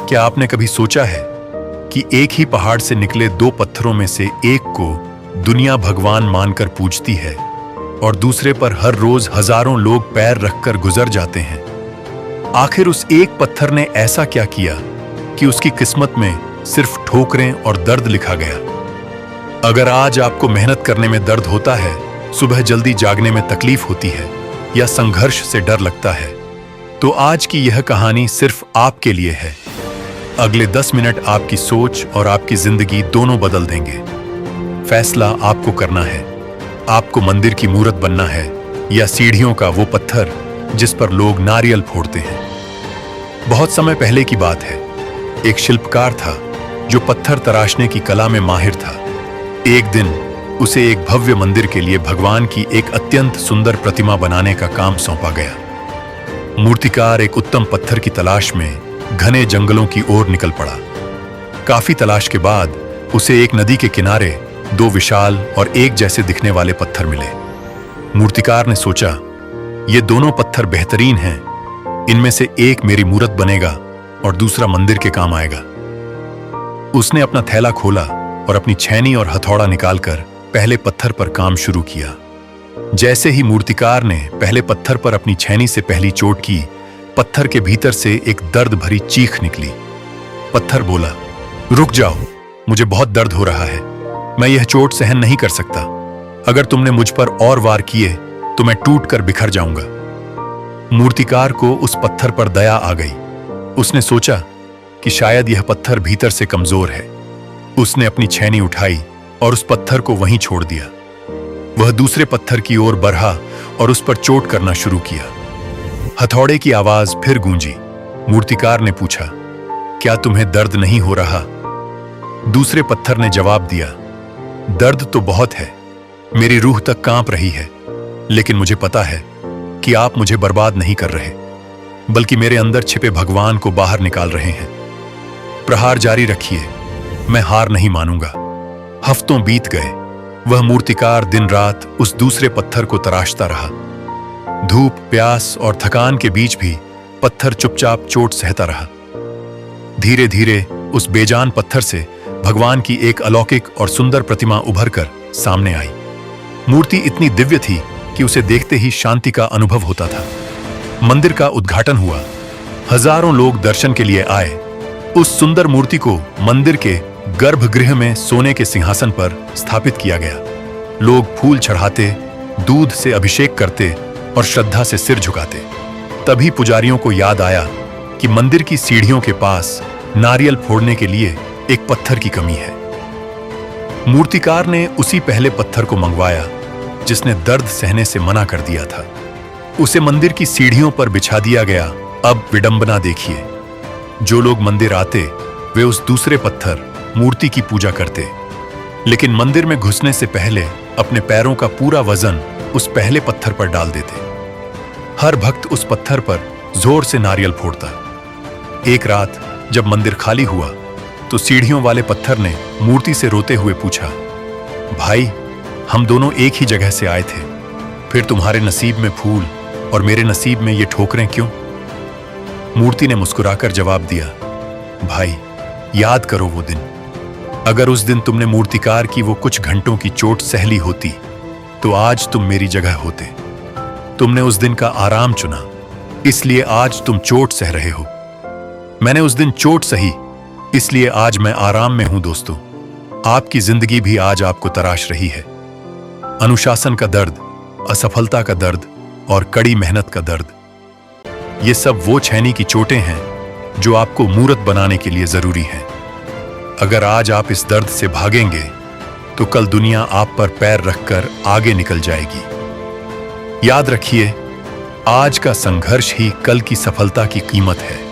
क्या आपने कभी सोचा है कि एक ही पहाड़ से निकले दो पत्थरों में से एक को दुनिया भगवान मानकर पूजती है और दूसरे पर हर रोज हजारों लोग पैर रखकर गुजर जाते हैं? आखिर उस एक पत्थर ने ऐसा क्या किया कि उसकी किस्मत में सिर्फ ठोकरें और दर्द लिखा गया? अगर आज आपको मेहनत करने में दर्द होता है, सुबह जल्दी जागने में तकलीफ होती है या संघर्ष से डर लगता है, तो आज की यह कहानी सिर्फ आपके लिए है। अगले 10 मिनट आपकी सोच और आपकी जिंदगी दोनों बदल देंगे। फैसला आपको करना है। आपको मंदिर की मूरत बनना है या सीढ़ियों का वो पत्थर जिस पर लोग नारियल फोड़ते हैं। बहुत समय पहले की बात है। एक शिल्पकार था जो पत्थर तराशने की कला में माहिर था। एक दिन उसे एक भव्य मंदिर के लिए भगवान की एक अत्यंत सुंदर प्रतिमा बनाने का काम सौंपा गया। मूर्तिकार एक उत्तम पत्थर की तलाश में घने जंगलों की ओर निकल पड़ा। काफी तलाश के बाद उसे एक नदी के किनारे दो विशाल और एक जैसे दिखने वाले पत्थर मिले। मूर्तिकार ने सोचा, ये दोनों पत्थर बेहतरीन हैं। इनमें से एक मेरी मूरत बनेगा और दूसरा मंदिर के काम आएगा। उसने अपना थैला खोला और अपनी छैनी और हथौड़ा निकालकर पहले पत्थर पर काम शुरू किया। जैसे ही मूर्तिकार ने पहले पत्थर पर अपनी छैनी से पहली चोट की, पत्थर के भीतर से एक दर्द भरी चीख निकली। पत्थर बोला, रुक जाओ, मुझे बहुत दर्द हो रहा है। मैं यह चोट सहन नहीं कर सकता। अगर तुमने मुझ पर और वार किए तो मैं टूटकर बिखर जाऊंगा। मूर्तिकार को उस पत्थर पर दया आ गई। उसने सोचा कि शायद यह पत्थर भीतर से कमजोर है। उसने अपनी छैनी उठाई और उस पत्थर को वहीं छोड़ दिया। वह दूसरे पत्थर की ओर बढ़ा और उस पर चोट करना शुरू किया। हथौड़े की आवाज फिर गूंजी। मूर्तिकार ने पूछा, क्या तुम्हें दर्द नहीं हो रहा? दूसरे पत्थर ने जवाब दिया, दर्द तो बहुत है, मेरी रूह तक कांप रही है, लेकिन मुझे पता है कि आप मुझे बर्बाद नहीं कर रहे, बल्कि मेरे अंदर छिपे भगवान को बाहर निकाल रहे हैं। प्रहार जारी रखिए, मैं हार नहीं मानूंगा। हफ्तों बीत गए। वह मूर्तिकार दिन रात उस दूसरे पत्थर को तराशता रहा। धूप, प्यास और थकान के बीच भी पत्थर चुपचाप चोट सहता रहा। धीरे धीरे उस बेजान पत्थर से भगवान की एक अलौकिक और सुंदर प्रतिमा उभरकर सामने आई। मूर्ति इतनी दिव्य थी कि उसे देखते ही शांति का अनुभव होता था। मंदिर का उद्घाटन हुआ। हजारों लोग दर्शन के लिए आए। उस सुंदर मूर्ति को मंदिर के गर्भगृह में सोने के सिंहासन पर स्थापित किया गया। लोग फूल चढ़ाते, दूध से अभिषेक करते और श्रद्धा से सिर झुकाते। तभी पुजारियों को याद आया कि मंदिर की सीढ़ियों के पास नारियल फोड़ने के लिए एक पत्थर की कमी है। मूर्तिकार ने उसी पहले पत्थर को मंगवाया जिसने दर्द सहने से मना कर दिया था। उसे मंदिर की सीढ़ियों पर बिछा दिया गया। अब विडंबना देखिए, जो लोग मंदिर आते वे उस दूसरे पत्थर मूर्ति की पूजा करते, लेकिन मंदिर में घुसने से पहले अपने पैरों का पूरा वजन उस पहले पत्थर पर डाल देते। हर भक्त उस पत्थर पर जोर से नारियल फोड़ता। एक रात जब मंदिर खाली हुआ तो सीढ़ियों वाले पत्थर ने मूर्ति से रोते हुए पूछा, भाई, हम दोनों एक ही जगह से आए थे, फिर तुम्हारे नसीब में फूल और मेरे नसीब में ये ठोकरें क्यों? मूर्ति ने मुस्कुराकर जवाब दिया, भाई, याद करो वो दिन। अगर उस दिन तुमने मूर्तिकार की वो कुछ घंटों की चोट सह ली होती तो आज तुम मेरी जगह होते। तुमने उस दिन का आराम चुना, इसलिए आज तुम चोट सह रहे हो। मैंने उस दिन चोट सही, इसलिए आज मैं आराम में हूं। दोस्तों, आपकी जिंदगी भी आज आपको तराश रही है। अनुशासन का दर्द, असफलता का दर्द और कड़ी मेहनत का दर्द, ये सब वो छैनी की चोटें हैं जो आपको मूरत बनाने के लिए जरूरी हैं। अगर आज आप इस दर्द से भागेंगे तो कल दुनिया आप पर पैर रखकर आगे निकल जाएगी। याद रखिए, आज का संघर्ष ही कल की सफलता की कीमत है।